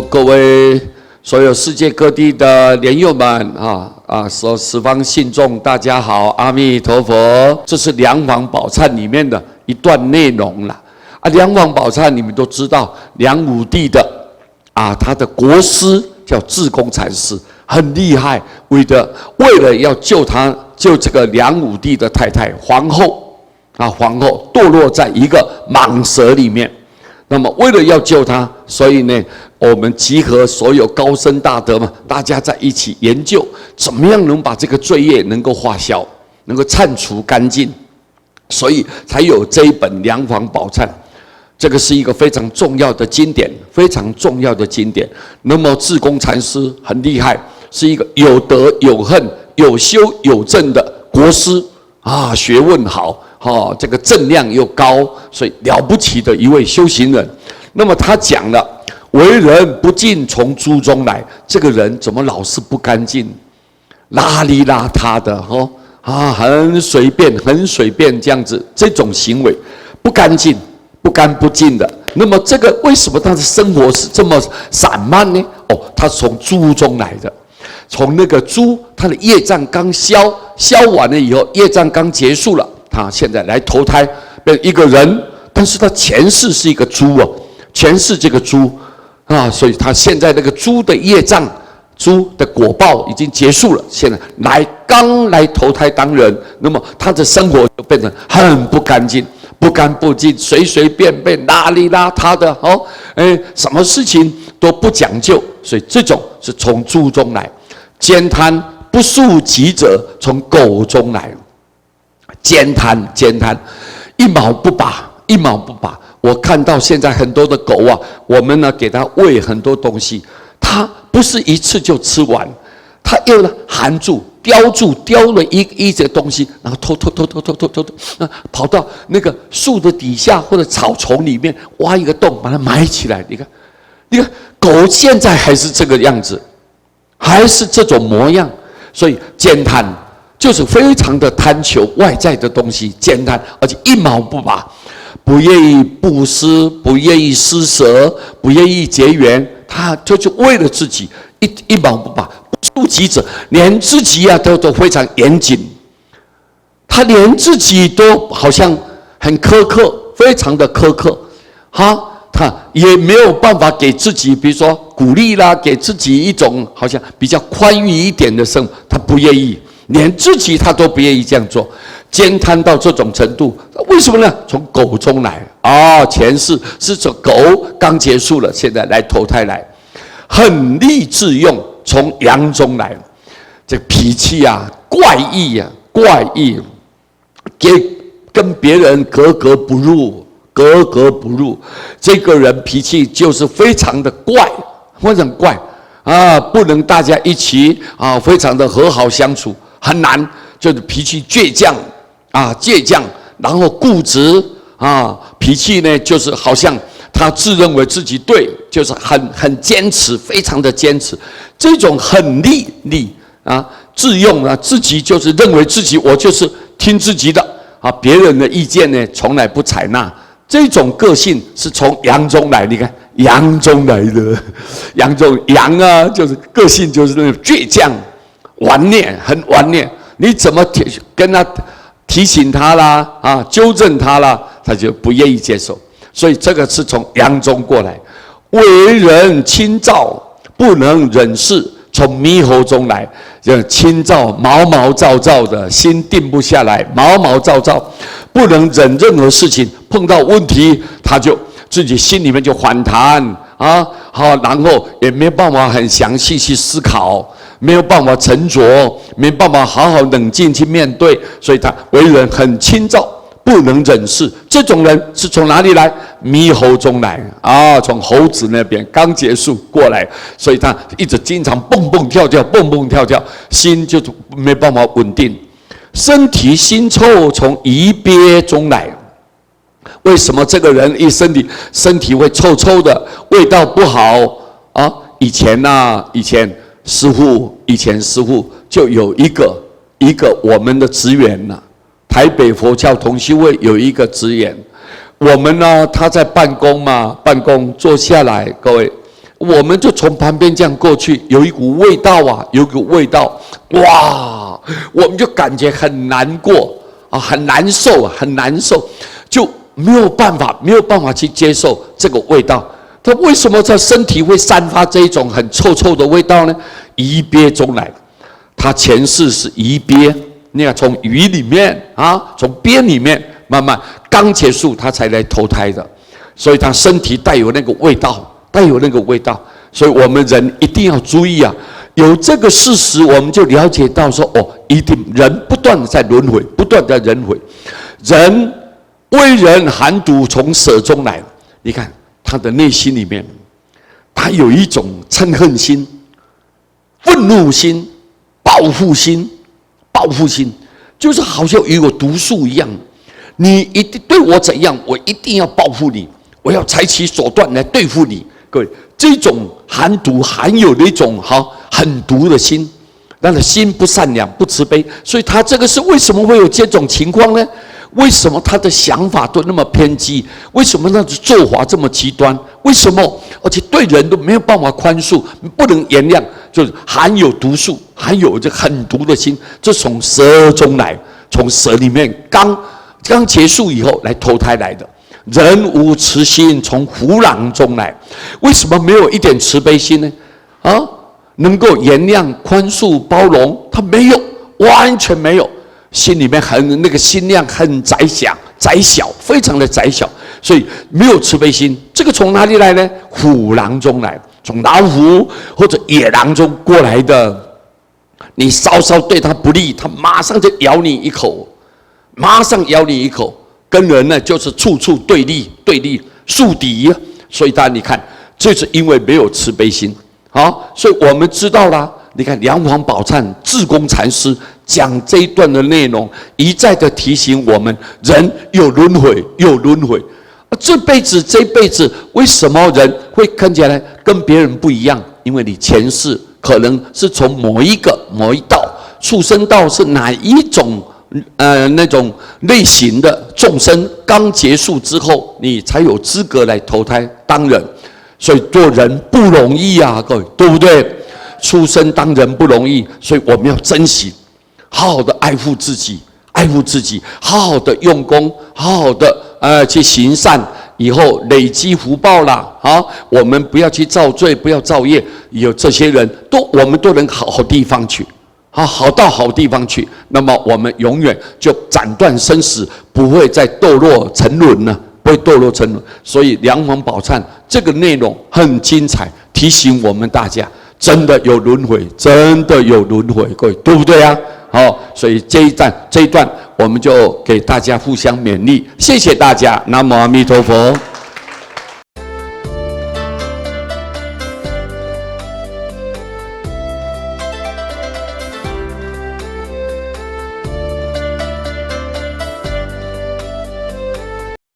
各位所有世界各地的莲友们十方信众，大家好，阿弥陀佛。这是《梁皇宝忏》里面的一段内容了。《梁皇宝忏》你们都知道，梁武帝的他的国师叫智公禅师，很厉害，为了要救这个梁武帝的太太皇后堕落在一个蟒蛇里面。那么为了要救她，所以呢，我们集合所有高僧大德们，大家在一起研究，怎么样能把这个罪业能够化消，能够铲除干净，所以才有这一本《梁皇宝忏》。这个是一个非常重要的经典，非常重要的经典。那么智公禅师很厉害，是一个有德有恨、有修有正的国师学问好。这个正量又高，所以了不起的一位修行人。那么他讲了，为人不净从诸中来，这个人怎么老是不干净，邋里邋遢的很随便这样子，这种行为不干净、不干不净的。那么这个为什么他的生活是这么散漫呢？他是从猪中来的，从那个猪，他的业障刚消完了以后，业障刚结束了。他现在来投胎变一个人，但是他前世是一个猪前世这个猪所以他现在那个猪的业障、猪的果报已经结束了，现在刚来投胎当人，那么他的生活就变成很不干净、不干不净、随便邋里邋遢的什么事情都不讲究，所以这种是从猪中来。慳贪不恕己者，从狗中来。慳贪，一毛不拔。我看到现在很多的狗我们呢给它喂很多东西，它不是一次就吃完，它又呢含住、叼了一些东西，然后偷，跑到那个树的底下或者草丛里面挖一个洞，把它埋起来。你看，狗现在还是这个样子，还是这种模样，所以慳贪。就是非常的贪求外在的东西，慳贪，而且一毛不拔，不愿意布施，不愿意施舍，不愿意结缘，他就是为了自己一毛不拔，不恕己者，连自己都非常严谨，他连自己都好像很苛刻，非常的苛刻，他也没有办法给自己，比如说鼓励啦，给自己一种好像比较宽裕一点的生活，他不愿意。连自己他都不愿意这样做，慳贪到这种程度，为什么呢？从狗中来前世是这狗刚结束了，现在来投胎来，很利自用，从羊中来，这脾气怪异，跟别人格格不入，这个人脾气就是非常的怪，非常怪不能大家一起非常的和好相处。很难，就是脾气倔强然后固执脾气呢就是好像他自认为自己对，就是很坚持，非常的坚持。这种很利自用自己就是认为自己我就是听自己的别人的意见呢从来不采纳。这种个性是从羊中来，你看羊中来的，羊就是个性就是那种倔强。很顽劣，你怎么跟他提醒他啦纠正他啦，他就不愿意接受。所以这个是从羊中过来。为人清躁不能忍事，从猕猴中来，清躁毛躁躁的，心定不下来，毛躁躁，不能忍任何事情，碰到问题他就自己心里面就反弹然后也没有办法很详细去思考，没有办法沉着，没办法好好冷静去面对，所以他为人很清躁，不能忍事。这种人是从哪里来？猕猴中来从猴子那边刚结束过来，所以他一直经常蹦蹦跳跳，心就没办法稳定。身体腥臭，从疑鳖中来。为什么这个人身体会臭臭的，味道不好以前师父就有一个我们的职员台北佛教同修会有一个职员，我们呢他在办公坐下来，各位我们就从旁边这样过去，有一股味道啊，有一股味道，哇，我们就感觉很难过啊，很难受，很难受，就没有办法去接受这个味道。他为什么他身体会散发这一种很臭臭的味道呢？鱼鳖中来，他前世是鱼鳖，你看从鱼里面啊，从鳖里面慢慢刚结束，他才来投胎的，所以他身体带有那个味道，所以我们人一定要注意啊！有这个事实，我们就了解到说，哦，一定人不断的在轮回，不断的轮回，人为人寒毒从舍中来，你看他的内心里面，他有一种嗔恨心、愤怒心、报复心，就是好像有毒素一样。你一定对我怎样，我一定要报复你，我要采取手段来对付你。各位，这种含毒含有的一种很毒的心，他的心不善良、不慈悲，所以他这个是为什么会有这种情况呢？为什么他的想法都那么偏激？为什么他的做法这么极端？为什么？而且对人都没有办法宽恕，不能原谅，就是含有毒素，含有这很毒的心，这从蛇中来，从蛇里面刚结束以后来投胎来的。人无慈心，从虎狼中来。为什么没有一点慈悲心呢？能够原谅、宽恕、包容，他没有，完全没有。心里面那个心量很窄小，非常的窄小，所以没有慈悲心。这个从哪里来呢？虎狼中来，从老虎或者野狼中过来的。你稍稍对他不利，他马上就咬你一口，跟人呢就是处处对立、树敌。所以大家你看，就是因为没有慈悲心。好，所以我们知道啦。你看梁皇宝忏智公禅师讲这一段的内容，一再的提醒我们：人有轮回，这辈子为什么人会看起来跟别人不一样？因为你前世可能是从某一道畜生道是哪一种那种类型的众生刚结束之后，你才有资格来投胎当人。所以做人不容易啊，各位，对不对？出生当人不容易，所以我们要珍惜，好好的爱护自己，好好的用功，好好的去行善，以后累积福报啦。我们不要去造罪，不要造业，有这些人我们都能好地方去，好到好地方去。那么我们永远就斩断生死，不会再堕落沉沦了。所以梁皇宝忏这个内容很精彩，提醒我们大家，真的有轮回，各位，对不对啊？所以这一段我们就给大家互相勉励，谢谢大家，南无阿弥陀佛。